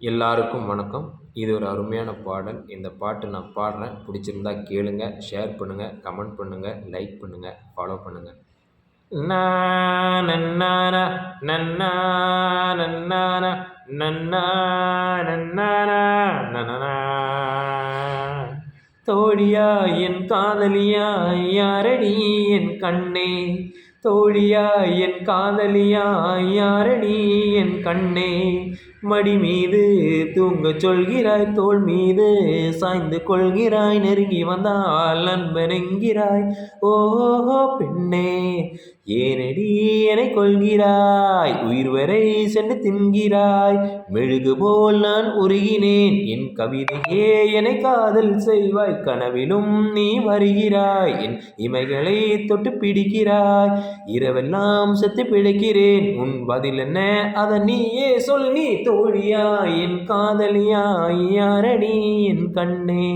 எல்லாருக்கும் வணக்கம். இது ஒரு அருமையான பாடல். இந்த பாட்டு நான் பாடுறேன். பிடிச்சிருந்தா கேளுங்க, ஷேர் பண்ணுங்க, கமெண்ட் பண்ணுங்க, லைக் பண்ணுங்க, ஃபாலோ பண்ணுங்க. நா நன்னானா நன்னா நன்னானா நன்னா நன்னானா நனனா. தோழியா என் காதலியா யாரடி என் கண்ணே, தோழியா என் காதலியா யாரடி என் கண்ணே. மடி மீது தூங்கச் சொல்கிறாய், தோள் மீது சாய்ந்து கொள்கிறாய், நெருங்கி வந்தால் நண்பன் என்கிறாய். ஓஹோ பெண்ணே, ஏனடி என்னை கொள்கிறாய், உயிர் வரை சென்று தின்கிறாய். மெழுகு போல் நான் உருகினேன், என் கவிதையே என்னை காதல் செய்வாய். கனவிலும் நீ வருகிறாய், என் இமைகளை தொட்டு பிடிக்கிறாய். இரவெல்லாம் செத்து பிழைக்கிறேன், உன் பதில் என்ன அதை நீயே சொல். நீ தோழியா என் காதலியா யாரடி என் கண்ணே.